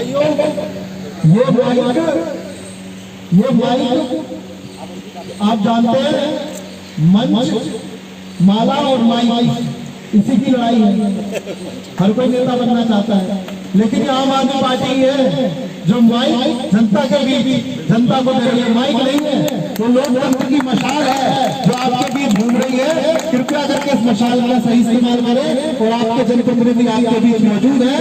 भाइयों, ये माइक आप जानते हैं, मंच, माला और माइक इसी की लड़ाई है। हर कोई नेता बनना चाहता है, लेकिन आम आदमी पार्टी है जो माइक जनता के बीच जनता को दे रही है। माइक नहीं है, तो लोकतंत्र की मशाल है जो आपके बीच घूम रही है। कृपया करके इस मशाल का सही इस्तेमाल करें और आपके जनप्रतिनिधि आपके बीच मौजूद है।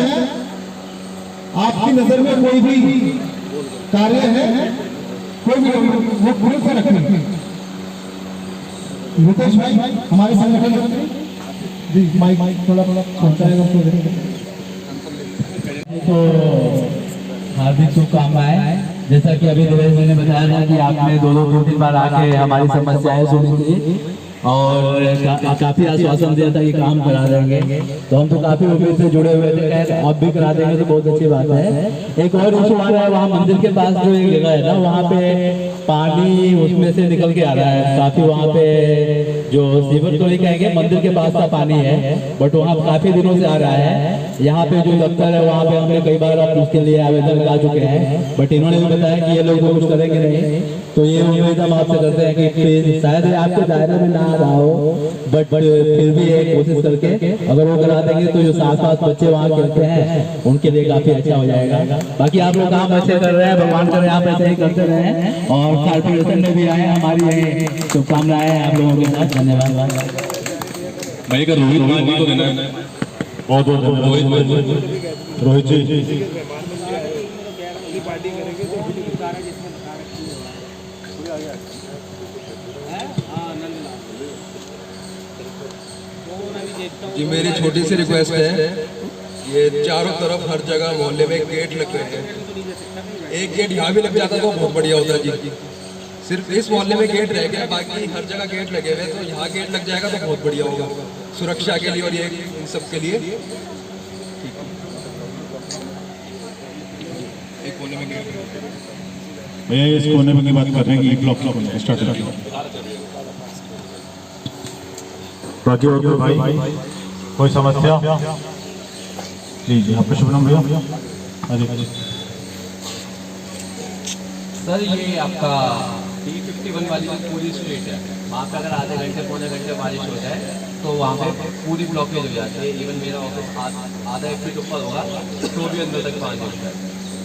आपकी नजर में कोई भी कार्य है, कोई भी वो पूरे से रखें। रुपेश भाई हमारे संगठन जी माइक थोड़ा पहुंचाएगा तो हार्दिक शुभकामनाएं। जैसा कि अभी दिनेश जी ने बताया था कि आपने दो तीन बार आके हमारी समस्याएं सुनी थी और काफी आश्वासन दिया था कि काम करा देंगे, तो हम तो काफी उम्मीद से जुड़े हुए थे। खैर अब भी करा देंगे तो बहुत अच्छी बात है। एक और इशू आ रहा है, वहाँ मंदिर के पास जो एक जगह है ना, वहाँ पे पानी उसमें से निकल के आ रहा है काफी। वहाँ पे जो सीवर तो नहीं कहेंगे, मंदिर के पास का पानी है, बट वहाँ काफी दिनों से आ रहा है। यहाँ पे जो दफ्तर है वहाँ पे हमने कई बार उसके लिए आवेदन कर चुके हैं, बट इन्होंने भी बताया कि ये लोग कुछ करेंगे नहीं। तो ये उम्मीद हम आपसे करते हैं कि शायद आपके दायरे में ना रहा हो, बट फिर भी एक कोशिश करके अगर वो करा देंगे तो जो 7-7 बच्चे वहाँ खेलते हैं उनके लिए काफी अच्छा हो जाएगा। बाकी आप लोग काम अच्छे कर रहे हैं, भगवान करे आप ऐसे ही करते रहें। और कारपोरेशन में भी आए, हमारी शुभकामनाएं आप लोगों के साथ। धन्यवाद भाई का रोहित भाई को देना है, बहुत बहुत रोहित जी। ये मेरी छोटी सी रिक्वेस्ट है, ये चारों तरफ हर जगह मोहल्ले में गेट लग रहे हैं। एक गेट यहाँ भी लग जाता तो बहुत बढ़िया होता जी। सिर्फ इस मोहल्ले में गेट रह गया, बाकी हर जगह गेट लगे हुए, तो यहाँ गेट लग जाएगा तो बहुत बढ़िया होगा सुरक्षा के लिए और ये इन सब के लिए। एक कोने में गेट भैया, इस कोने में की बात कर रहे हैं कि ब्लॉक स्टार्ट करें। बाकी और भाई कोई समस्या? जी जी, आपका शुभ नाम भैया? अरे सर, ये आपका D51 वाली पूरी स्ट्रीट है, वहाँ पे अगर आधे घंटे पौने घंटे बारिश हो जाए तो वहाँ पे पूरी ब्लॉकेज हो जाती है। इवन मेरा ऑफिस आधा 1 फीट ऊपर होगा तो भी अंदर तक पानी होता है।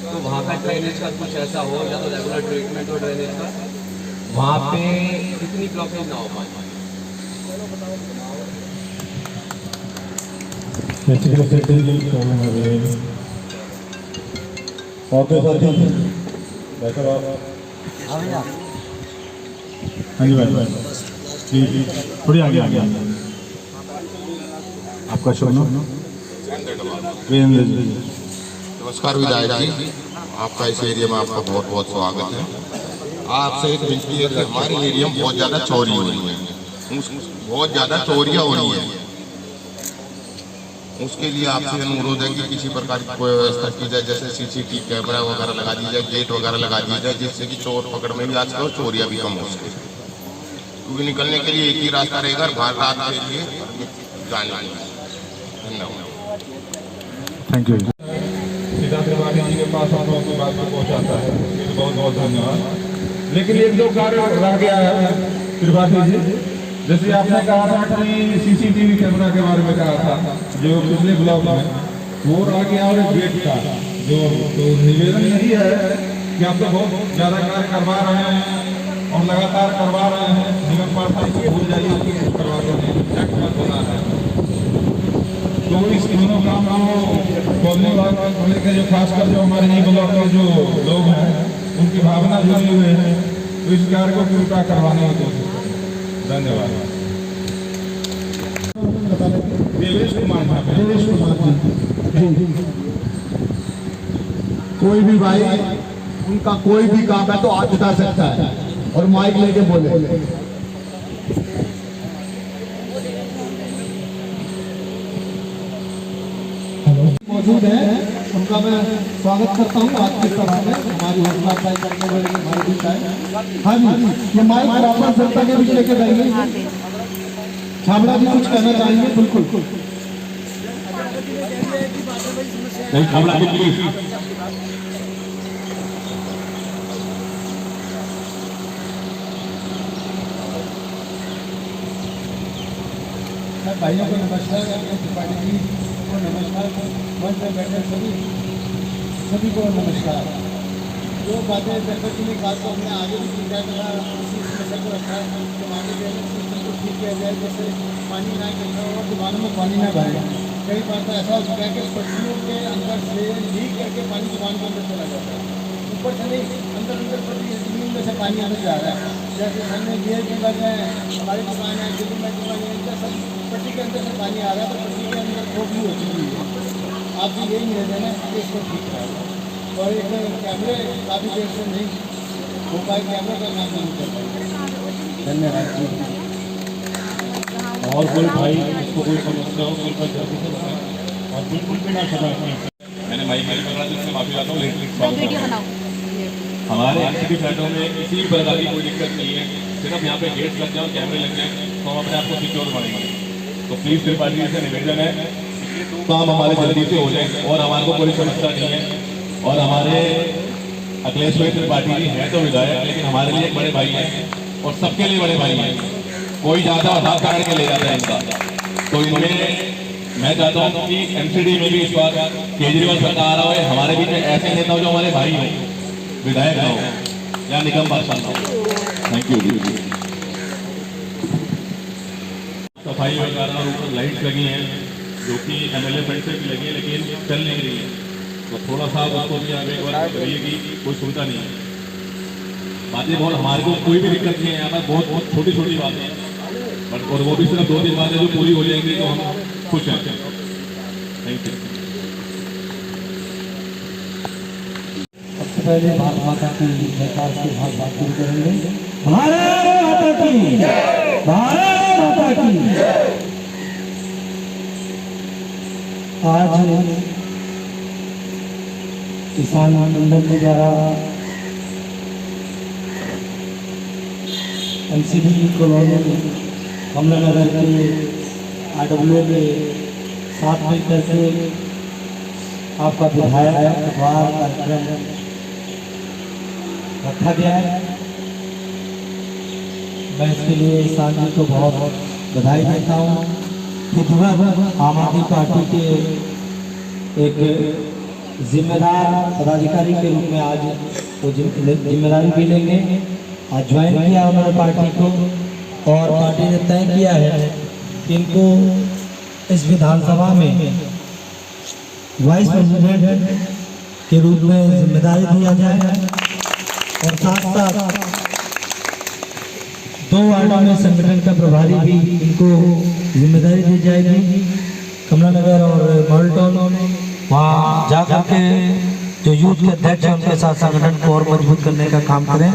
तो वहाँ का ड्रेनेज का कुछ ऐसा हो, या तो रेगुलर ट्रीटमेंट हो ड्रेनेज का, वहाँ पे इतनी ब्लॉकेज ना हो पाए। और कोई साथी? हाँ जी भाई जी जी, थोड़ी आगे आगे। आपका शुभ नाम? वीरेंद्र जी। नमस्कार विधायक जी, आपका इस एरिया में आपका बहुत बहुत स्वागत है। आपसे एक विनती है कि हमारे एरिया में बहुत ज़्यादा चोरी हो रही है, बहुत ज़्यादा चोरियाँ हो रही हैं। उसके लिए आपसे अनुरोध है कि किसी प्रकार की कोई व्यवस्था की जाए, जैसे CCTV कैमरा वगैरह लगा दी जाए, गेट वगैरह लगा दी जाए, जिससे कि चोर पकड़ में भी आ सके और चोरियाँ भी कम हो सके। क्योंकि निकलने के लिए एक ही रास्ता रहेगा, बाहर रात के लिए जाने के लिए। धन्यवाद, थैंक यू। सीधा त्रिपाठी जी के पास आप लोगों की बात को पहुँचाता है, बहुत बहुत धन्यवाद। लेकिन एक दो कार्य रह गया है त्रिपाठी जी, जैसे आपने कहा था कि CCTV कैमरा के बारे में कहा था जो पिछले ब्लॉक में, वो रह गया। और गेट का जो तो निवेदन यही है कि आप तो बहुत ज़्यादा कार्य करवा रहे हैं और लगातार करवा रहे हैं, निगम पार्षद को भूल जाइए कि करवाते हैं, चेक मत होना है। तो इस दोनों कामों कॉलोनी वालों को लेकर जो खासकर जो हमारे ही ब्लॉक के जो लोग हैं उनकी भावना जुड़ी हुई है, तो इस कार्य को कृपया करवाने की कोशिश करें। धन्यवाद। देवेश कुमार जी, कोई भी भाई उनका कोई भी काम है तो आज बता सकता है और माइक लेके बोले। मौजूद है, उनका मैं स्वागत करता हूँ आज की सभा में। हमारी हौसला अफजाई करने वाले हमारे बीच आए। हाँ जी, ये माइक वापस जनता के बीच लेके जाएंगे। छाबड़ा जी कुछ कहना चाहेंगे? बिल्कुल। छाबड़ा सब भाइयों को नमस्कार, त्रिपाठी जी को नमस्कार, मंच में बैठे सभी को नमस्कार। जो बातें दर्शक जी ने कहा तो हमने आगे भी चिंता करा, इसी समस्या को रखा है तो आगे सिस्टम को ठीक किया जाए, जैसे पानी ना इकट्ठा हो, दुकानों में पानी ना भरे। कई बार तो ऐसा हो चुका है कि पटरियों के अंदर से लीक करके पानी दुकान के अंदर चला जाता है, ऊपर से नहीं, अंदर पटरी जमीन में से पानी अंदर जा रहा है। जैसे हमने बियर की बात है, हमारी दुकान है, दिल्ली में दुकान है, इनका सब पट्टी के अंदर से पानी आ रहा है, तो पट्टी के अंदर खोखली हो चुकी है। आप भी यही निवेदन है कि इसको ठीक करें। और एक कैमरे काफ़ी देर से नहीं हो पाए, कैमरे का काम नहीं कर पाए। धन्यवाद जी। और कोई भाई इसको कोई समस्या हो कृपया जल्दी से बताएं और बिल्कुल भी ना शर्माएं। मैंने माइक नहीं पकड़ा जिससे माफी चाहता हूँ, लेकिन हमारे एनसीटी फ्लैटों में किसी भी प्रकार की कोई दिक्कत नहीं है, सिर्फ यहाँ पे गेट्स लग जाए, कैमरे लग जाए तो हम अपने आप को सिक्योर मानेंगे। तो प्लीज़ त्रिपाठी जी से निवेदन है काम हमारे जल्दी से हो जाए और हमारे को कोई समस्या नहीं है। और हमारे अखिलेश भाई त्रिपाठी जी हैं तो विधायक, लेकिन हमारे लिए एक बड़े भाई हैं और सबके लिए बड़े भाई हैं। कोई जाता है हाथ पकड़ के ले जाता है इनका, तो इनमें मैं चाहता हूँ कि एमसीडी में भी इस बार केजरीवाल सरकार हो, हमारे बीच में ऐसे नेता हो जो हमारे भाई हों, विधायक ना हो या निगम पार्षद ना हो। Thank you. सफाई वगैरह और ऊपर लाइट्स लगी हैं जो कि एमएलए फंड से भी लगी है, लेकिन चल नहीं रही है, तो थोड़ा सा उसको भी आप एक बार करिए कि कोई सुविधा नहीं है। बातें बहुत हमारे को कोई भी दिक्कत नहीं है, यहाँ पर बहुत बहुत छोटी छोटी बातें हैं, बट और वो भी सिर्फ 2-3 बातें जो पूरी हो जाएंगी तो हम खुश हैं। Thank you. सबसे पहले भारत माता की सरकार के साथ बात शुरू करेंगे। भारत माता की, भारत माता की। आज किसान मंडल के द्वारा एनसीडी कॉलोनी कमला नगर के आरडब्ल्यू के साथ मिलकर के आपका विधायक अखबार कार्यक्रम रखा गया है। मैं इसके लिए किसान जी को बहुत बधाई देता हूँ कि आम आदमी पार्टी के एक जिम्मेदार पदाधिकारी के रूप में आज वो जिम्मेदारी भी लेंगे। आज ज्वाइन किया उन्होंने पार्टी को और पार्टी ने तय किया है कि इनको इस विधानसभा में वाइस प्रेसिडेंट के रूप में जिम्मेदारी दिया जाए और साथ साथ 2 वार्डों में संगठन का प्रभारी भी इनको जिम्मेदारी दी जाएगी। कमला नगर और मॉडल टाउन वहाँ जाकर के जो यूथ के अध्यक्ष हैं उनके साथ संगठन को और मजबूत करने का काम करें।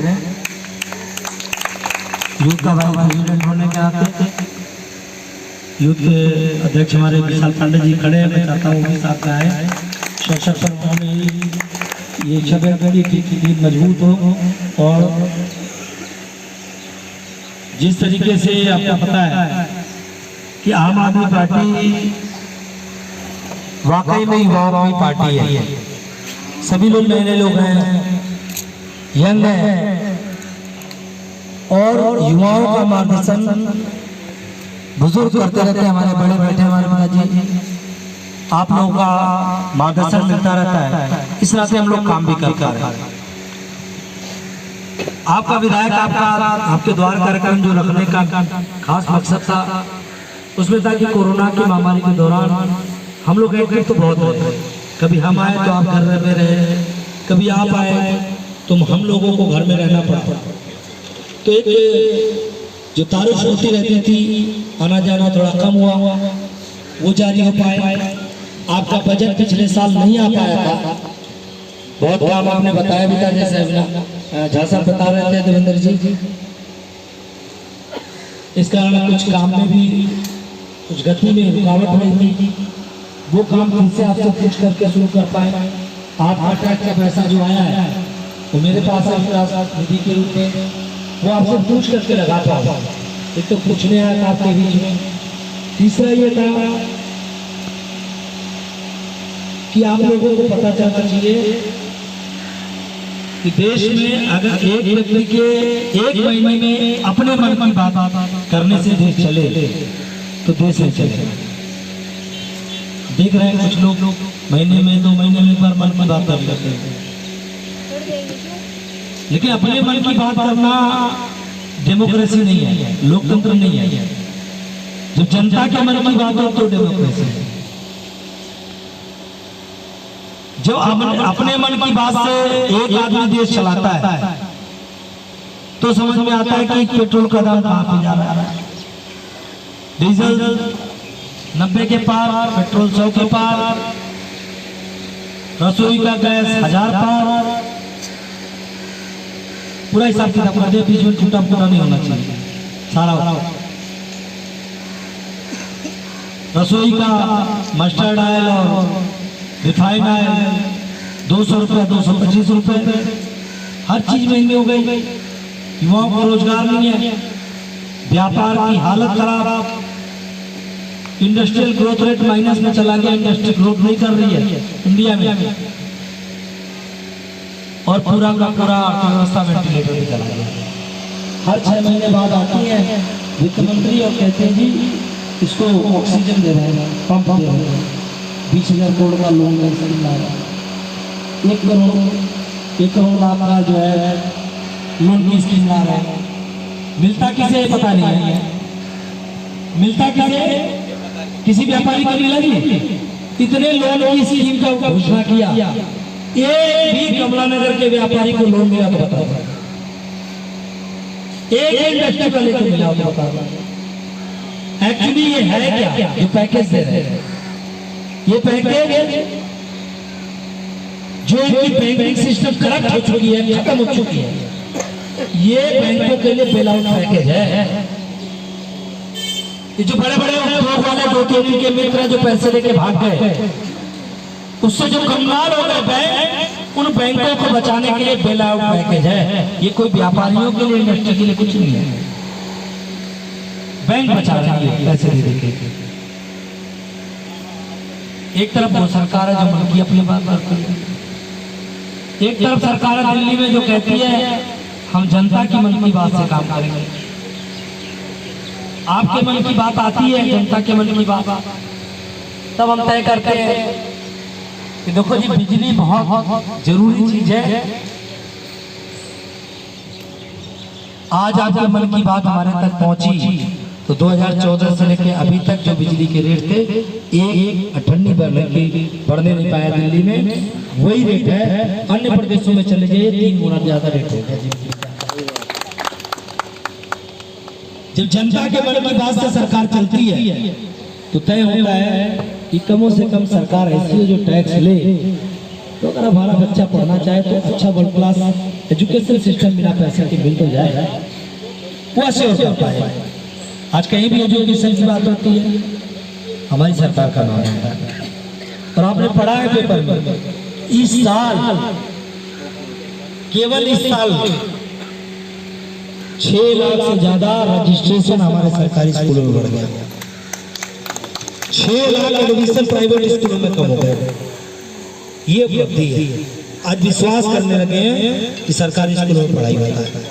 यूथ का वाइस प्रेसिडेंट होने के नाते यूथ के अध्यक्ष हमारे विशाल पांडे जी खड़े हैं, मैं चाहता हूँ उनके साथ आए। शिक्षक संघों में ये इच्छा व्यक्त की कि मजबूत हो और जिस तरीके से आपको पता है कि आम आदमी पार्टी वाकई में युवाओं की पार्टी है। सभी लोग नए नए लोग हैं, यंग हैं और युवाओं का मार्गदर्शन बुजुर्ग करते रहते हैं। हमारे बड़े बैठे हमारे पिताजी, आप लोगों का मार्गदर्शन मिलता रहता है, इस तरह से हम लोग काम भी करते हैं। आपका विधायक आपके द्वार कार्यक्रम जो रखने का खास मकसद था उसमें था कि कोरोना की महामारी के दौरान हम लोग एक्टिव तो बहुत रहे। कभी हम आए तो आप घर में रहे, कभी आप आए तो हम लोगों को घर में रहना पड़ा। तो एक जो तारीफ होती रहती थी, आना जाना थोड़ा कम हुआ, वो जारी हो पाए। आपका बजट पिछले साल नहीं आ पाया था, बहुत काम आपने बताया भी था, जैसे झांसा बता रहे थे देवेंद्र जी। इस कारण कुछ काम में भी कुछ गति में रुकावट रही थी, वो काम फिर से आपसे पूछ करके शुरू कर पाए। आप टैक्स का पैसा जो आया है वो मेरे पास निधि के रूप में वो आपसे पूछ करके लगा पाओ। एक तो पूछने आया था आपके बीच में। तीसरा ये था कि आप लोगों को पता चलना चाहिए कि देश में अगर एक व्यक्ति के एक महीने में अपने मन की बात करने से देश चले तो देश नहीं चलेगा। देख रहे हैं कुछ लोग महीने में 2 महीने में एक बार मन की बात कर लेते हैं, लेकिन अपने मन की बात करना डेमोक्रेसी नहीं है, लोकतंत्र नहीं है। जब जनता के मन की बात हो तो डेमोक्रेसी है। जो अपने मन की बात से एक आदमी देश चलाता है तो समझ में आता है कि पेट्रोल का दाम कहां पे जा रहा है। डीजल 90 के पार, पेट्रोल 100 के पार, रसोई का गैस 1000 पार। पूरा हिसाब किताब कर दे, बीच में टूटा फूटा नहीं होना चाहिए सारा। रसोई का मस्टर्ड ऑयल और रिफाइंड ऑयल 200 रुपये, 225 रुपये, हर चीज महंगी हो गई। युवाओं को रोजगार नहीं है, व्यापार की हालत खराब, इंडस्ट्रियल ग्रोथ रेट माइनस में चला गया, इंडस्ट्री ग्रोथ नहीं कर रही है इंडिया में, और पूरा का पूरा अर्थव्यवस्था वेंटिलेटर पे चला गया। हर 6 महीने बाद आती है वित्त मंत्री और कहते हैं जी इसको ऑक्सीजन दे रहे हैं, पंप दे रहे हैं, 20,000 करोड़ का लोन ला रहा है, 1 करोड़ लाख का जो है लोन की स्कीम ला रहा है। मिलता किसे पता नहीं है, मिलता किसे, किसी व्यापारी को मिला नहीं। इतने लोन की स्कीम का घोषणा किया, एक भी कमलानगर के व्यापारी को लोन मिला तो बताओ, एक इंडस्ट्री का लेकर मिला तो बताओ। एक्चुअली ये है क्या जो पैकेज दे रहे हैं? ये पैकेज जो इनकी बैंकिंग सिस्टम करप्ट हो चुकी है, खत्म हो चुकी है, ये बैंकों के लिए बेल आउट पैकेज है। ये जो बड़े बड़े उद्योग वाले 2-3 के मित्र जो पैसे लेके भाग गए, उससे जो कंगाल हो गए बैंक, उन बैंकों को बचाने के लिए बेल आउट पैकेज है। ये कोई व्यापारियों के लिए, इंडस्ट्री के लिए कुछ नहीं है, बैंक बचा रही है पैसे दे देके। एक तरफ वो सरकार है जो मन की अपनी बात करती है, एक तरफ सरकार है दिल्ली में जो कहती है हम जनता की मन की बात से काम करेंगे। आपके मन की बात आती है, जनता के मन की बात, तब हम तय करते हैं कि देखो जी बिजली बहुत जरूरी चीज है। आज आपके मन की बात हमारे तक पहुंची तो 2014 से लेकर अभी तक जो बिजली के रेट थे, एक अठन्नी बढ़ने नहीं पाया दिल्ली में, वही रेट है। अन्य प्रदेशों में चले जाइए 3 गुना ज्यादा रेट हो गया। जब जनता के मन की बात से सरकार चलती है तो तय होता है कि कमों से कम सरकार ऐसी है जो टैक्स ले, तो अगर हमारा बच्चा पढ़ना चाहे तो अच्छा वर्ल्ड क्लास एजुकेशन सिस्टम बिना पैसे के मिल तो जाए, वो ऐसे हो सकता है। आज कहीं भी एजुकेशन की बात होती है हमारी सरकार का नाम है। और आपने पढ़ा है पेपर में, इस साल, केवल इस साल 6 लाख से ज्यादा रजिस्ट्रेशन हमारे सरकारी स्कूलों में बढ़ गया। 6 लाख एडमिशन प्राइवेट स्कूलों में कम हो गए। ये उपलब्धि है। आज विश्वास करने लगे हैं कि सरकारी स्कूलों में पढ़ाई होता है।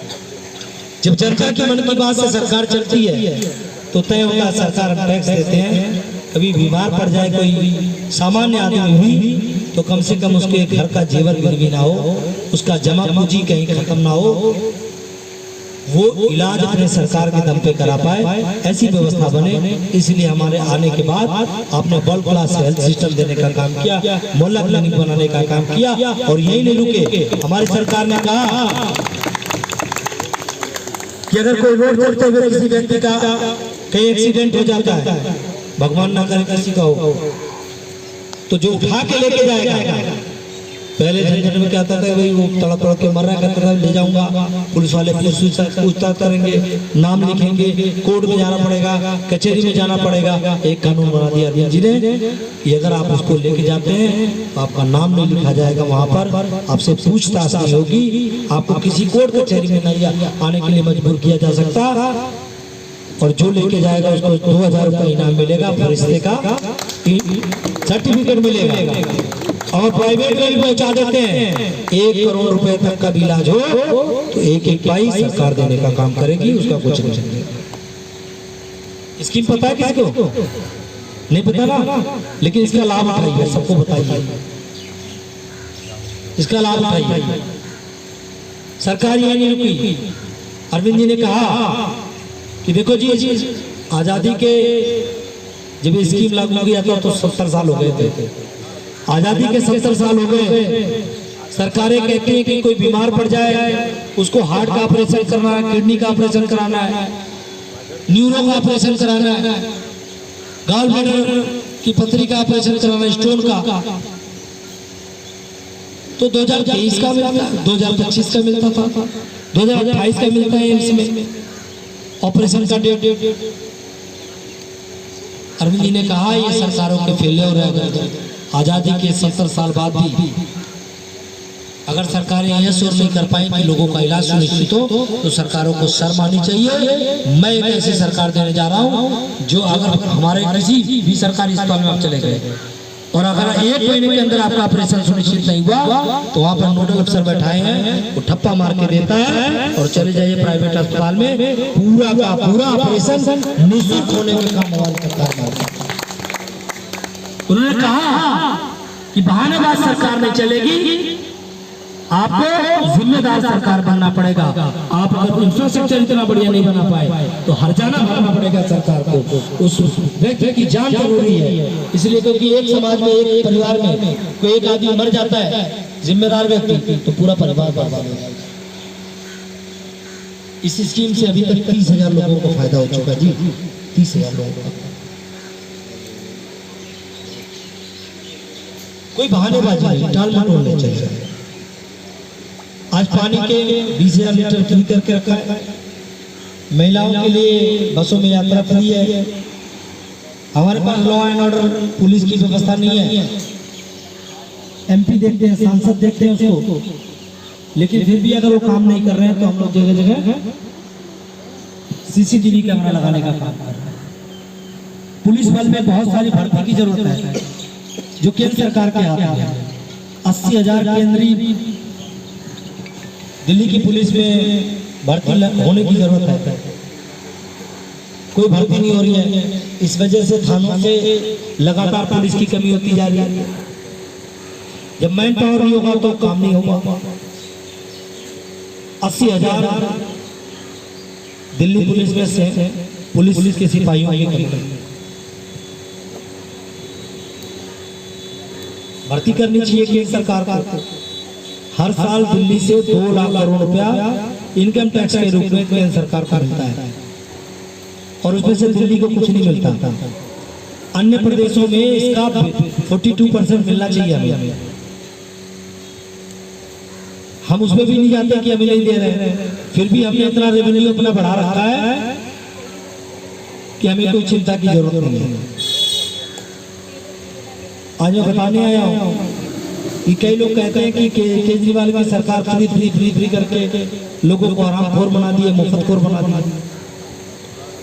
जब जनता के मन की बात से सरकार चलती है तो तय होता है सरकार टैक्स देते हैं। कभी बीमार पड़ जाए कोई सामान्य आदमी भी तो कम से कम उसके घर का जेवर गिरवी ना हो, उसका जमा पूंजी कहीं खत्म ना हो, वो इलाज अपने सरकार के दम पे करा पाए, ऐसी व्यवस्था बने। इसलिए हमारे आने के बाद आपने वर्ल्ड क्लास हेल्थ सिस्टम देने का काम किया, मोहल्ला क्लिनिक बनाने का काम किया, और यही नहीं रुके। हमारी सरकार ने कहा कि अगर कोई रोड चलते हुए किसी व्यक्ति का कहीं एक्सीडेंट हो जाता है, भगवान ना करे किसी का हो, तो जो उठा के लेके जाएगा, पहले झंझट में क्या था भाई वो तड़प तड़प के मर रहा है, ले जाऊंगा, पुलिस वाले पूछताछ करेंगे, नाम लिखेंगे, कोर्ट में जाना पड़ेगा, कचहरी में जाना पड़ेगा। एक कानून बना दिया अध्यक्ष जी ने कि अगर आप उसको लेके जाते हैं तो आपका नाम नहीं लिखा जाएगा, वहां पर आपसे पूछताछ नहीं होगी, आपको किसी कोर्ट कचहरी में नहीं आने के लिए मजबूर किया जा सकता, और जो लेके जाएगा उसको 2000 रुपये इनाम मिलेगा, फरिश्ते का सर्टिफिकेट मिलेगा। और प्राइवेट में भी पहुंचा देते हैं, 1 करोड़ रुपए तक का भी इलाज हो तो 1-1 पाई सरकार देने का काम करेगी, उसका कुछ नहीं। स्कीम पता है किसको? नहीं पता ना, लेकिन इसका लाभ उठाइए, सबको बताइए, इसका लाभ उठाइए। सरकार ये नहीं रुकी। अरविंद जी ने कहा कि देखो जी, आजादी के जब ये स्कीम लागू किया था तो 70 साल हो गए थे। आजादी के 70 साल हो गए, सरकारें कहती हैं कि कोई बीमार पड़ जाए उसको हार्ट का ऑपरेशन करना है, किडनी का ऑपरेशन कराना है, न्यूरो का ऑपरेशन कराना है, गॉल ब्लैडर की पथरी का ऑपरेशन कराना है, स्टोन का, तो 2023 का मिलता है, 2025 का मिलता था, 2028 का मिलता है एम्स में ऑपरेशन का डेट। अरविंद जी ने कहा ये सरकारों के फेलियर है। अगर आजादी के 70 साल बाद भी अगर सरकारें यह शोर नहीं कर पाई कि लोगों का इलाज सुनिश्चित हो, तो सरकारों को शर्म आनी चाहिए। मैं एक ऐसी सरकार देने जा रहा हूं जो अगर हमारे किसी भी सरकारी अस्पताल में आप चले गए और अगर 1 महीने के अंदर आपका ऑपरेशन सुनिश्चित नहीं हुआ तो वहां पर नोडल अफसर बैठाए हैं, वो ठप्पा मार के देता है और चले जाइए प्राइवेट अस्पताल में, पूरा का पूरा ऑपरेशन निःशुल्क होने के काम मोबाइल सरकार करता है। उन्होंने कहा कि बहानेबाज सरकार नहीं चलेगी, आपको जिम्मेदार सरकार बनना पड़ेगा। आप अगर इंफ्रास्ट्रक्चर इतना बढ़िया नहीं बना पाए तो हर्जाना भरना पड़ेगा सरकार को। उस व्यक्ति की जान जरूरी है, इसलिए क्योंकि एक समाज में, एक परिवार में कोई एक आदमी मर जाता है जिम्मेदार व्यक्ति, तो पूरा परिवार बर्बाद हो जाएगा। इस स्कीम से अभी तक 30,000 लोगों को फायदा हो चुका जी, 30,000 लोगों का। कोई बहानेबाजी नहीं, टाल मटोल नहीं चाहिए। आज पानी के 20,000 लीटर फ्री करके रखा है, महिलाओं के लिए बसों में यात्रा फ्री है। हमारे पास लॉ एंड ऑर्डर पुलिस की व्यवस्था नहीं है, एमपी देखते हैं, सांसद देखते हैं उसको, लेकिन फिर भी अगर वो काम नहीं कर रहे हैं तो हम लोग जगह जगह सीसीटीवी कैमरा लगाने का काम कर रहे हैं। पुलिस बल में बहुत सारी भर्ती की जरूरत है जो केंद्र सरकार के हाथ में है। 80,000 केंद्रीय दिल्ली की पुलिस में भर्ती होने की जरूरत है, कोई भर्ती नहीं हो रही है। इस वजह से थानों से लगातार पुलिस की कमी होती जा रही है। जब मैन पावर नहीं होगा तो काम नहीं होगा। 80,000 दिल्ली पुलिस में से पुलिस के सिपाहियों की कमी, भर्ती करनी चाहिए केंद्र सरकार को। हर साल दिल्ली से 2 लाख करोड़ रुपया इनकम टैक्स के रूप में केंद्र सरकार को मिलता है और उसमें से दिल्ली को कुछ नहीं मिलता। अन्य प्रदेशों में इसका 42% मिलना चाहिए हमें। हम उसमें भी नहीं जाते कि हमें नहीं दे रहे हैं, फिर भी हमने इतना रेवेन्यू अपना बढ़ा रखा है कि हमें कोई चिंता की जरूरत नहीं है। आज मैं बताने आया हूँ कि कई लोग कहते हैं कि केजरीवाल की सरकार फ्री करके लोगों को हरामखोर बना दिए, मुफ्तखोर बना दिए।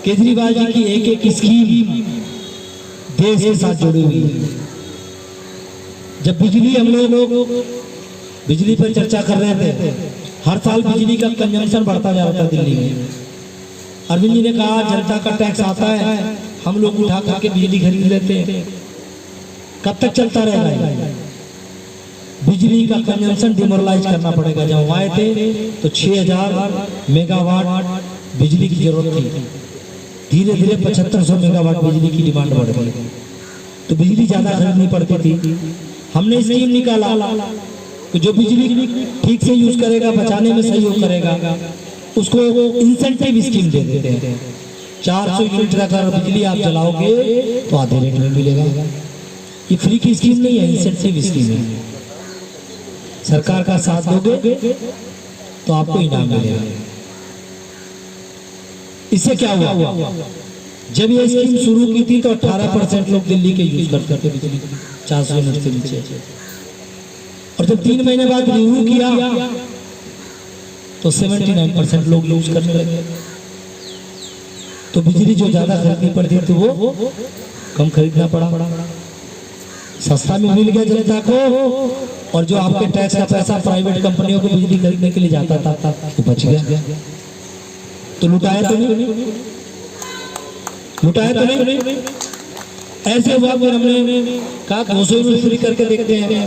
केजरीवाल जी की एक स्कीम देश के साथ जुड़ी हुई है। जब बिजली, हम लोग बिजली पर चर्चा कर रहे थे, हर साल बिजली का कंजम्पशन बढ़ता जा रहा था दिल्ली में। अरविंद जी ने कहा जनता का टैक्स आता है, हम लोग उठा करके बिजली खरीद लेते हैं, कब तक चलता रहेगा? बिजली का कंजम्पशन डिमोरलाइज करना पड़ेगा। जब आए थे तो 6,000 मेगावाट बिजली की जरूरत थी, धीरे धीरे 7500 मेगावाट बिजली की डिमांड बढ़ गई, तो बिजली ज्यादा खरीदनी पड़ती थी। हमने स्कीम निकाला कि जो बिजली ठीक से यूज करेगा, बचाने में सहयोग करेगा, उसको इंसेंटिव स्कीम दे देते हैं। 400 यूनिट अगर बिजली आप जलाओगे तो आधे रेट में मिलेगा। ये फ्री की स्कीम नहीं है, इंसेंटिव स्कीम है। सरकार का साथ दोगे तो आपको इनाम मिलेगा। इससे क्या हुआ? जब ये स्कीम शुरू की थी तो 18% लोग दिल्ली के यूज करते थे बिजली, 400 यूनिट से नीचे। और जब 3 महीने बाद रिव्यू किया तो 79% लोग यूज करने लगे। तो बिजली जो ज्यादा खरीदनी पड़ती थी वो कम खरीदना पड़ा, सस्ता में मिल गया जनता को। और जो आपके टैक्स का पैसा प्राइवेट कंपनियों को बिजली खरीदने के लिए जाता था वो बच गया। तो लुटाया तो नहीं। लुटाया तो नहीं। ऐसे हुआ फिर हमने कहा 200 यूनिट फ्री करके देखते हैं।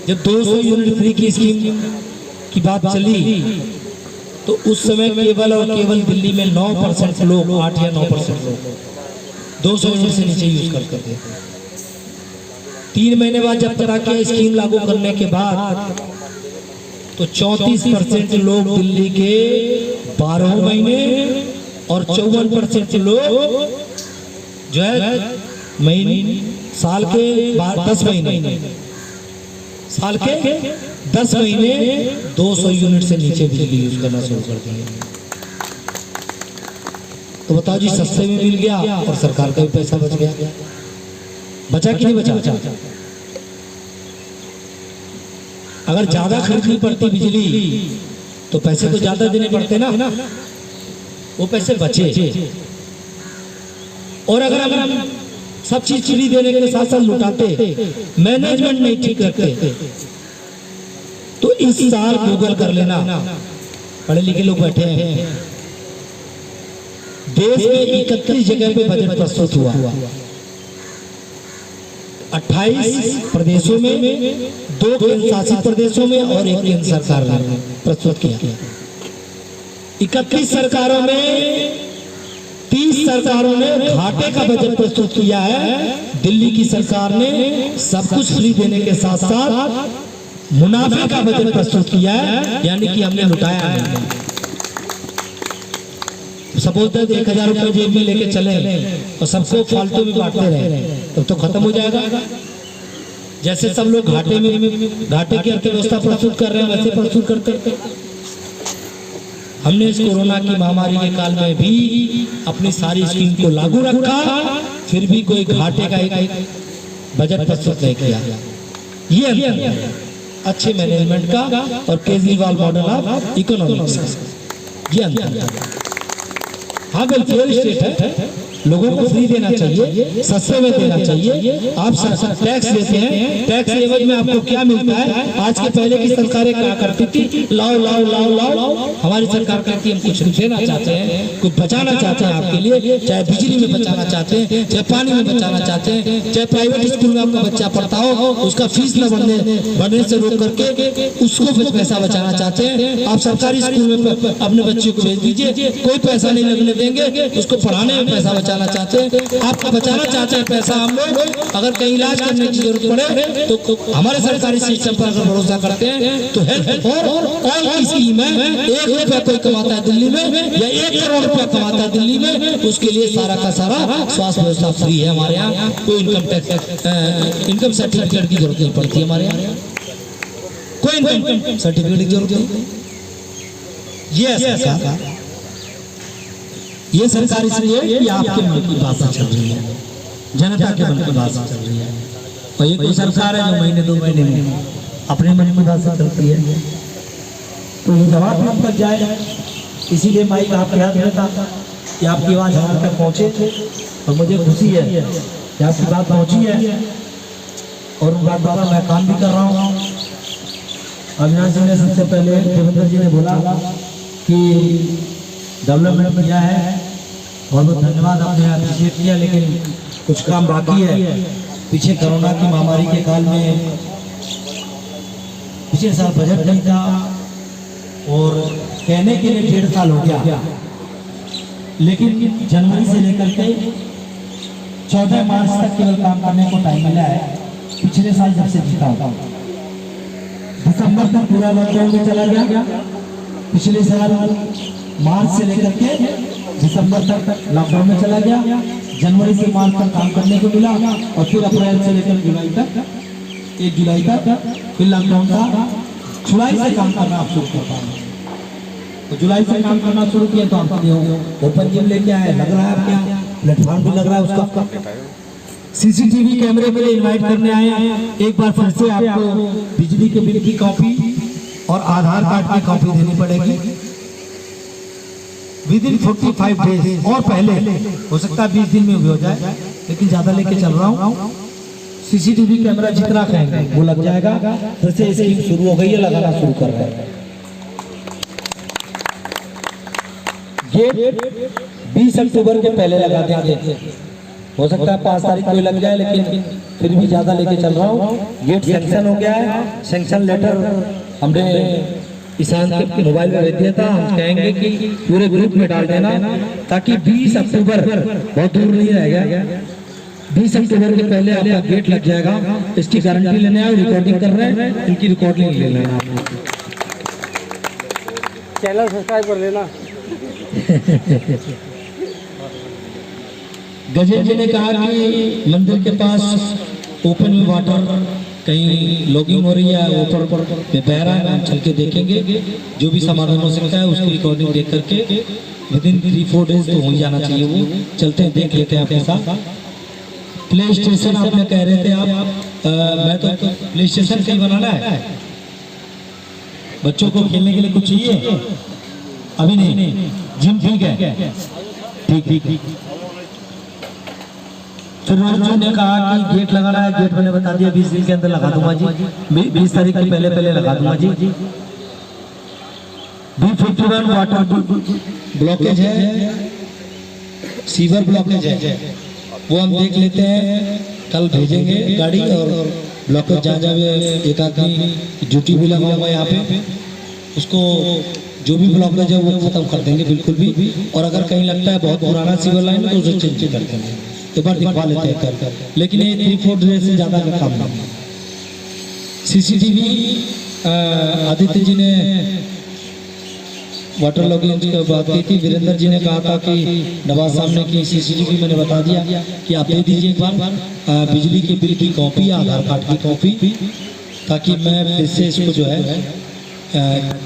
जब 200 यूनिट फ्री की स्कीम की बात चली तो उस समय केवल और केवल दिल्ली में 9% लोग, 8 या 9% लोग 200 यूनिट से नीचे यूज करते थे। 3 महीने बाद जब तरह की स्कीम लागू करने के बाद तो 34% लोग दिल्ली के 12 महीने और 54% लोग जो है साल के 10 महीने 200 यूनिट से नीचे बिजली यूज करना शुरू कर दिए। तो बताओ जी, सस्ते में मिल गया और सरकार का भी पैसा बच गया। बचा कि नहीं बचा? अगर ज्यादा खरीदनी पड़ती बिजली तो पैसे तो ज्यादा देने पड़ते ना, वो पैसे बचे। और अगर हम सब चीज फ्री देने के साथ साथ लुटाते, मैनेजमेंट नहीं ठीक रखते, तो इस साल गूगल कर लेना, पढ़े लिखे लोग बैठे हैं, देश में 31 जगह पे बजट प्रस्तुत हुआ। 28 प्रदेशों में, 2 केंद्र शासित प्रदेशों में और 1 केंद्र सरकार ने प्रस्तुत किया। 31 सरकारों में 30 सरकारों ने घाटे का बजट प्रस्तुत किया है। दिल्ली की सरकार ने सब कुछ फ्री देने के साथ साथ मुनाफे का बजट प्रस्तुत किया है, यानी कि हमने लुटाया नहीं। सपोज दैट 1000 रुपए जेब में लेके चले और सबको फालतू में बांटते रहे, तब तो खत्म हो जाएगा। जैसे सब लोग घाटे की अर्थव्यवस्था प्रस्तुत कर रहे हैं वैसे प्रस्तुत करते। हमने इस कोरोना की महामारी के काल में भी अपनी सारी स्कीम को लागू रखा, फिर भी कोई घाटे का एक बजट प्रस्तुत नहीं किया। ये अंतर है अच्छे मैनेजमेंट का और केजरीवाल मॉडल ऑफ इकोनॉमिक्स का, ये अंतर है। हाँ, वेलफेयर स्टेट है, लोगों को फ्री देना चाहिए, सस्ते में देना चाहिए। आप टैक्स देते हैं, टैक्स एवज में आपको क्या मिलता है? आज के पहले की सरकारें क्या करती थी? लाओ लाओ लाओ लाओ लाओ। हमारी सरकार कहती है हम कुछ देना चाहते हैं, कुछ बचाना चाहते हैं आपके लिए, चाहे बिजली में बचाना चाहते हैं, चाहे पानी में बचाना चाहते हैं, चाहे प्राइवेट स्कूल में आपका बच्चा पढ़ता हो उसका फीस न बढ़ने से रोक करके उसको पैसा बचाना चाहते हैं। आप सरकारी स्कूल में अपने बच्चे को भेज दीजिए, कोई पैसा नहीं लगने देंगे, उसको पढ़ाने में पैसा बचाना चाहते हैं। आपका बचाना चाहते हैं पैसा हम लोग। अगर कहीं इलाज करने की जरूरत पड़े तो हमारे सरकारी सिस्टम पर अगर भरोसा करते हैं तो हेल्थ फॉर ऑल की स्कीम है। 1 रुपया कोई कमाता है दिल्ली में या 1 करोड़ रुपया कमाता है दिल्ली में, उसके लिए सारा का सारा स्वास्थ्य व्यवस्था फ्री है हमारे यहाँ। कोई इनकम सर्टिफिकेट की जरूरत नहीं पड़ती हमारे यहाँ, कोई इनकम सर्टिफिकेट की जरूरत नहीं। ये सरकार इसलिए कि आपके मन की भाषा चल रही है, जनता के मन की भाषा चल रही है। और ये कोई सरकार है जो महीने 2 महीने में अपने मन की भाषा चलती है, तो ये जवाब आप तक जाए। इसीलिए माइक आपके हाथ में था कि आपकी आवाज़ हमारे तक पहुँचे, और मुझे खुशी है कि आपकी बात पहुँची है। और उस बात बाबा मैं काम भी कर रहा हूँ। अविनाश जी ने सबसे पहले, देवेंद्र जी ने बोला कि डेवलपमेंट किया है, बहुत बहुत धन्यवाद, आपने अप्रिशिएट किया, लेकिन कुछ काम बाकी है। पीछे कोरोना की महामारी के काल में पिछले साल बजट नहीं था और कहने के लिए 1.5 साल हो गया, लेकिन जनवरी से लेकर के 14 मार्च तक केवल काम करने को टाइम मिला है। पिछले साल जब से जीता हूँ, दिसंबर तक पूरा लॉकडाउन में चला गया। पिछले साल मार्च से लेकर के दिसंबर तक लॉकडाउन में चला गया। जनवरी से मार्च तक काम करने को मिला और फिर अप्रैल से लेकर जुलाई तक, 1 जुलाई तक फिर लॉकडाउन था। जुलाई से काम करना आप शुरू कर पाए, तो जुलाई से काम करना शुरू किया तो आपको ओपन जिम लेके आए, लग रहा है आपके यहाँ प्लेटफॉर्म भी लग रहा है उसका। सीसीटीवी कैमरे के लिए इन्वाइट करने आए हैं। एक बार फिर से आपको बिजली के बिल की कॉपी और आधार कार्ड की कॉपी देनी पड़ेगी विदिन 45 डेज, और पहले हो सकता है 20 दिन में भी हो जाए, लेकिन ज्यादा लेके चल रहा हूँ। सीसीटीवी कैमरा जितना कहेंगे वो लग जाएगा। फिर से स्कीम शुरू हो गई है, लगाना शुरू कर रहे हैं। गेट 20 अक्टूबर के पहले लगा देंगे। हो सकता है 5 तारीख को लग जाए, लेकिन फिर भी ज़्यादा लेके चल रहा हूँ। गेट सैंक्शन हो गया है, सैंक्शन लेटर हमने ईशान के मोबाइल में भेज दिया था। हम कहेंगे कि पूरे ग्रुप में डाल देना, ताकि 20 अक्टूबर बहुत दूर नहीं रहेगा, 20 अक्टूबर के पहले आपका गेट लग जाएगा। इसकी गारंटी लेने आए, रिकॉर्डिंग कर रहे हैं, इनकी रिकॉर्डिंग ले लेना। चैनल सब्सक्राइब कर लेना। गजेंद्र जी ने कहा कि मंदिर के पास ओपन में वाटर कहीं लॉगिंग हो रही है, ऊपर में बह रहा है, हम चल के देखेंगे। जो भी समाधान हो सकता है उसकी रिकॉर्डिंग देख करके विदिन 3-4 डेज तो हो ही जाना चाहिए। वो चलते हैं, देख लेते हैं अपने साथ। प्ले स्टेशन आपने कह रहे थे आप, मैं तो प्ले स्टेशन कहीं बनाना है, बच्चों को खेलने के लिए कुछ चाहिए? अभी नहीं, जिम ठीक है, ठीक। फिर रोहित ने कहा कि गेट लगाना है, गेट मैंने बता दिया 20 दिन के अंदर लगा दूंगा जी, 20 तारीख के पहले लगा दूंगा जी। B51 वाटर ब्लॉकेज है, सीवर ब्लॉकेज है, वो हम देख लेते हैं, कल भेजेंगे गाड़ी। और ब्लॉकेज जहाँ एक आदमी ड्यूटी भी लगाऊंगा यहाँ पे, उसको जो भी ब्लॉकेज है वो खत्म कर देंगे बिल्कुल भी। और अगर कहीं लगता है बहुत पुराना सीवर लाइन तो उसे चेंज कर देंगे, एक बार दिखवा लेते हैं कर। लेकिन ये 3-4 डेज से ज़्यादा का काम नहीं। CCTV आदित्य जी ने वाटर लॉगिंग की बात की थी, वीरेंद्र जी ने कहा था कि नवाज साहब ने की CCTV मैंने बता दिया कि आप दे दीजिए एक बार बिजली के बिल की कॉपी, आधार कार्ड की कॉपी, ताकि मैं फिर से इसको जो है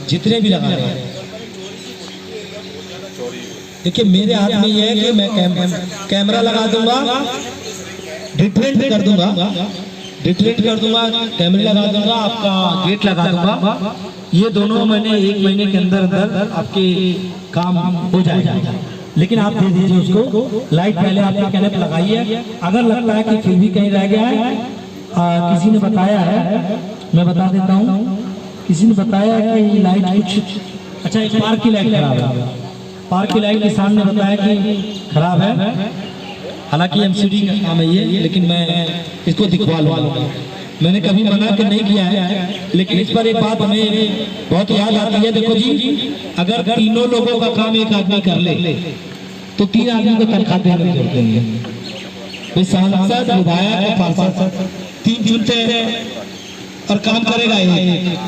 जितने भी लगा रहे हैं। देखिए मेरे हाथ में ये है कि मैं कैमरा लगा दूंगा, डिटेक्ट कर दूंगा, कैमरे लगा दूंगा, आपका गेट लगा दूंगा। ये दोनों मैंने 1 महीने के अंदर आपके काम हो जाएगा। लेकिन आप दे दीजिए उसको। लाइट पहले आपने कहने पर लगाई है, अगर लगता है कि फिर भी कहीं रह गया है, किसी ने बताया है, मैं बता देता हूँ, किसी ने बताया कि लाइट कुछ, अच्छा एक पार्क की लाइट खराब है, पार्क की लाइट किसान ने बताया कि खराब है। हालांकि MCD का काम है ये, लेकिन मैं इसको दिखवा लूँगा। मैंने कभी मना कर नहीं किया है, लेकिन इस पर एक बात हमें बहुत याद आती है। देखो जी, अगर तीनों लोगों का काम एक आदमी कर ले तो 3 आदमी को तनख्वाह देने की जरूरत नहीं है। सांसद, विधायक, पार्षद 3 चुनते हैं और काम करेगा एक।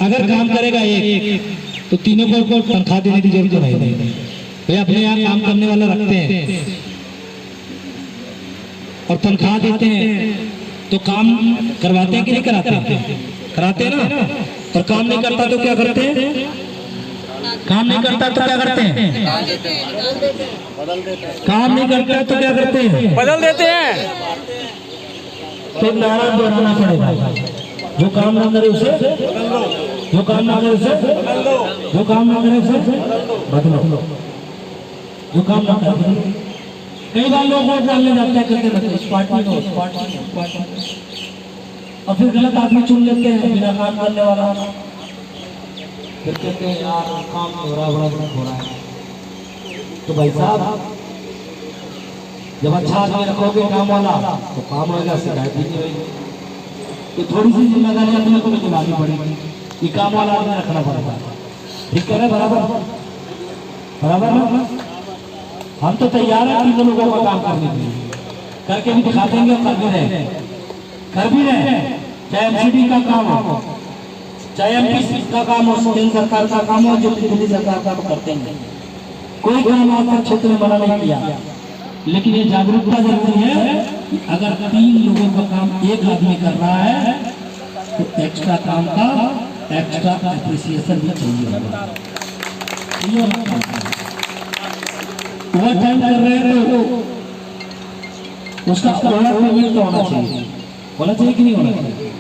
अगर काम करेगा एक तो तीनों को तनख्वाह देने की जरूरत नहीं है। वे अपने यहाँ काम करने वाला रखते हैं और तनख्वाह देते हैं, तो काम करवाते हैं कि नहीं कराते हैं? कराते हैं ना। और काम नहीं करता तो क्या करते हैं? काम नहीं करता तो क्या करते हैं? काम नहीं करता तो क्या करते हैं? बदल देते हैं। तो नारा दोहराना पड़ेगा, जो काम ना करे उसे, जो काम ना करे उसे, जो काम ना करे उसे बदलो, जो काम ना करे। कई बार लोग वोट डालने जाते हैं, कहते रहते हैं इस पार्टी को, उस पार्टी को, उस पार्टी को, और फिर गलत आदमी चुन लेते हैं बिना काम करने वाला। फिर कहते हैं यार काम हो रहा है। तो भाई साहब, जब अच्छा आदमी रखोगे काम वाला तो काम होगा, शिकायत भी नहीं होगी। तो थोड़ी सी जिम्मेदारी अपने को निभानी पड़ेगी कि काम वाला आदमी रखना पड़ेगा। ठीक है, बराबर बराबर ना। हम तो तैयार हैं 3 लोगों का काम करने के लिए, करके भी दिखा देंगे और कर भी रहे। चाहे MCD का काम हो, चाहे MP का काम हो, केंद्र सरकार का काम हो, जो दिल्ली सरकार का करते हैं। कोई काम आपका क्षेत्र में बना नहीं किया, लेकिन ये जागरूकता जरूरी है कि अगर 3 लोगों का काम एक आदमी कर रहा है तो एक्स्ट्रा काम का एक्स्ट्रा एप्रिसिएशन भी चाहिए। ओवर टाइम कर रहे हैं तो उसका ओवर पेमेंट तो होना चाहिए कि नहीं होना चाहिए?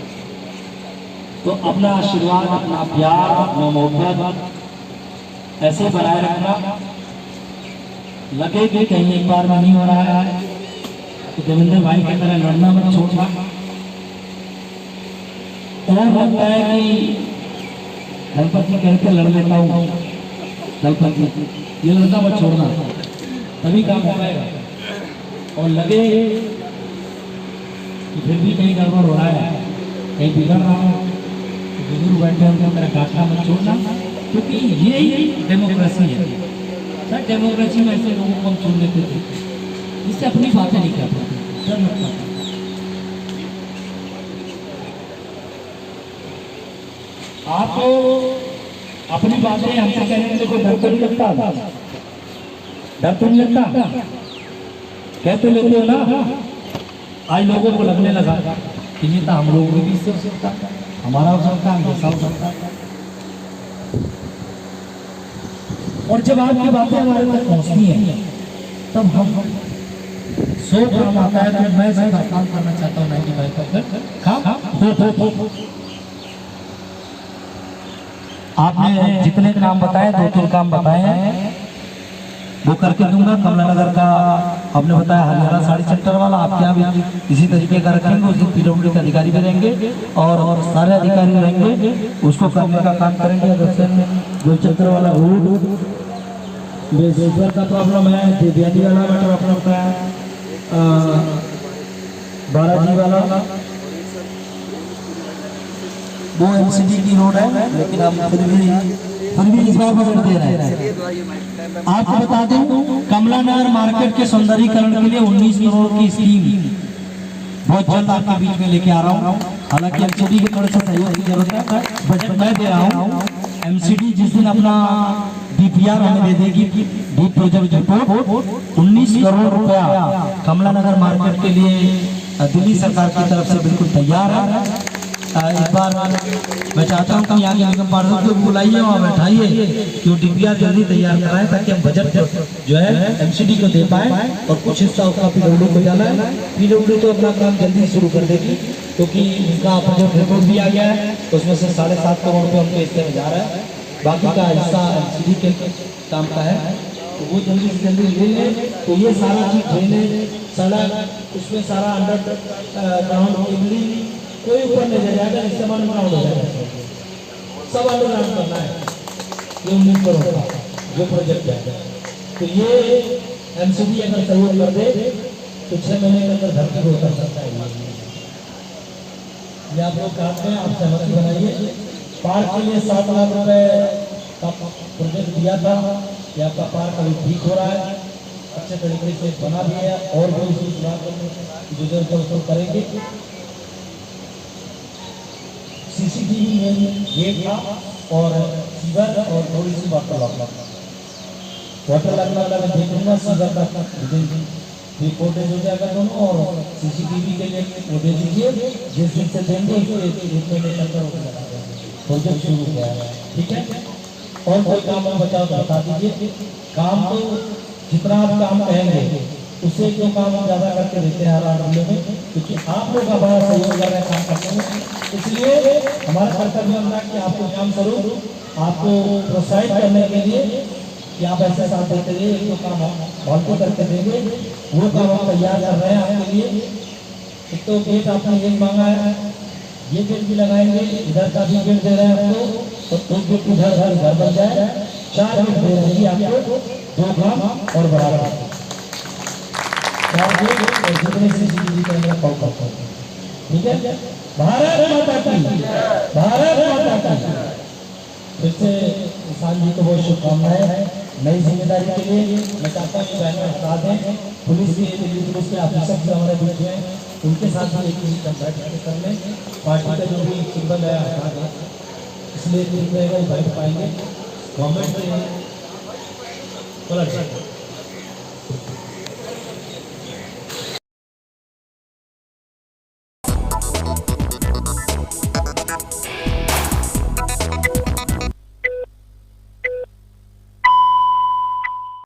तो अपना आशीर्वाद, अपना प्यार, अपना मोहब्बत ऐसे बनाए रखना। लगे कि कहीं एक बार में नहीं हो रहा है तो देवेंद्र भाई की तरह लड़ना मत छोड़ना। और लगता है कि गणपति कहते लड़ लेता हूँ, दलपति, ये लड़का मत छोड़ना, तभी काम हो पाएगा। और लगे कि फिर भी कहीं गड़बड़ हो रहा है, कहीं बिगड़ रहा है, तो बुजुर्ग बैठे होंगे, मेरा गाठा मत छोड़ना, क्योंकि यही डेमोक्रेसी है सर। डेमोक्रेसी में ऐसे लोगों को हम चुन लेते थे, इससे अपनी बातें नहीं कर पाते, डर लगता था। आप अपनी बातें हमसे कहने में कोई डर तो नहीं लगता, डर तो नहीं लगता, कहते लेते हो ना। आज लोगों को लगने लगा कि ये तो हम लोग भी इससे हो सकता है, हमारा हो सकता है, जैसा हो सकता है। और जब आपकी बातें हमारे तक पहुंचती हैं, तब हम 100 काम आता है तो मैं ज्यादा काम करना चाहता हूँ 95% काम हो। आपने जितने काम बताए, 2-3 काम बताए हैं, वो करके दूंगा। कमला नगर का आपने बताया हरियाणा साड़ी सेंटर वाला, आपके यहाँ भी इसी तरीके का रखेंगे। उस दिन PWD के अधिकारी भी रहेंगे और सारे अधिकारी रहेंगे, उसको करने का काम करेंगे। गोलचक्र वाला रोड, बेजोर का प्रॉब्लम है, देवयानी वाला मैटर अपना होता है, 12G वाला वो MCD की रोड है, लेकिन हम फिर भी इस बार बजट दे रहे हैं। आपको बता दूं, कमला नगर मार्केट के सौंदर्यीकरण के लिए 19 करोड़ की स्कीम बहुत जल्द आपके बीच में लेके आ रहा हूँ। हालांकि MCD के थोड़े से सहयोग की जरूरत है, बजट मैं दे रहा हूँ। MCD जिस दिन अपना DPR हमें दे देगी, डीप प्रोजेक्ट रिपोर्ट, 19 करोड़ रुपया कमला नगर मार्केट के लिए दिल्ली सरकार की तरफ से बिल्कुल तैयार है। इस बार मैं चाहता हूँ कि यहाँ के निगम पार्षद को बुलाइए और बैठाइए कि वो DPR जल्दी तैयार कराएं, ताकि हम बजट जो है MCD को दे पाए और कुछ हिस्सा उसका PWD को जाना है। PWD तो अपना काम जल्दी शुरू कर देगी, क्योंकि उनका प्रोजेक्ट रिपोर्ट भी आ गया है, तो उसमें से 7.5 करोड़ रुपये उनके हिस्से में जा रहा है, बाकी का हिस्सा MCD के काम का है। तो वो जल्दी से जल्दी ले लें, तो ये सारा चीज ड्रेनेज, सड़क, उसमें सारा अंडर ग्राउंड केबलिंग कोई ऊपर नहीं जाएगा, इससे मन ग्राउंड हो जाएगा, सब अंडरग्राउंड करना है। ये 19 करोड़ का जो प्रोजेक्ट है, तो ये MCD अगर सहयोग कर दे तो 6 महीने के अंदर धरती को उतर सकता है। ये आप लोग कहते हैं, आप सहमति बनाइए। पार्क के लिए 7 लाख रुपए का प्रोजेक्ट दिया था, ये आपका पार्क अभी ठीक हो रहा है, अच्छे तरीके से बना भी है, और भी उसकी सुधार जो उसको करेंगे। CCTV में गेट था और सीवर और थोड़ी सी वाटर लगना वाला मैं देखूंगा। सीवर का रिपोर्टेज हो जाएगा दोनों, और CCTV के लिए वो दे दीजिए, जिस दिन से देंगे उसको 1 महीने के अंदर प्रोजेक्ट शुरू किया है, ठीक है। और कोई काम हम बचाओ तो बता दीजिए। काम तो जितना आप काम कहेंगे उससे जो काम हम ज़्यादा करके देते हैं हर मामले में, क्योंकि आप लोग का बड़ा सहयोग ज़्यादा काम करते हैं। इसलिए हमारा कर्तव्य बनता है कि आपको काम करो, आपको प्रोत्साहित करने के लिए कि आप ऐसे साथ देते रहिए। एक तो काम फालतू करके देंगे, वो काम हम तैयार कर रहे हैं आपके लिए। एक तो गेट आपने एक मांगा है, ये गेट भी लगाएंगे, इधर का भी गेट दे रहे हैं आपको, तो 2 गेट इधर घर बन जाए, 4 गेट दे रही आपको, 2 काम और बढ़ा जितने CCTV कैमरा पाओ करता है, ठीक है। भारत माता की, भारत माता की। फिर से किसान जी को बहुत शुभकामनाएं नई जिम्मेदारी के लिए। मैं चाहता हूँ कि बहनों बता दें, पुलिस के ऑफिसर जो हमारे बीच में, उनके साथ भी एक बैठक कर लें। पार्टी का जो भी सिंबल है इसलिए ठीक रहेगा, बैठ पाएंगे। गवर्नमेंट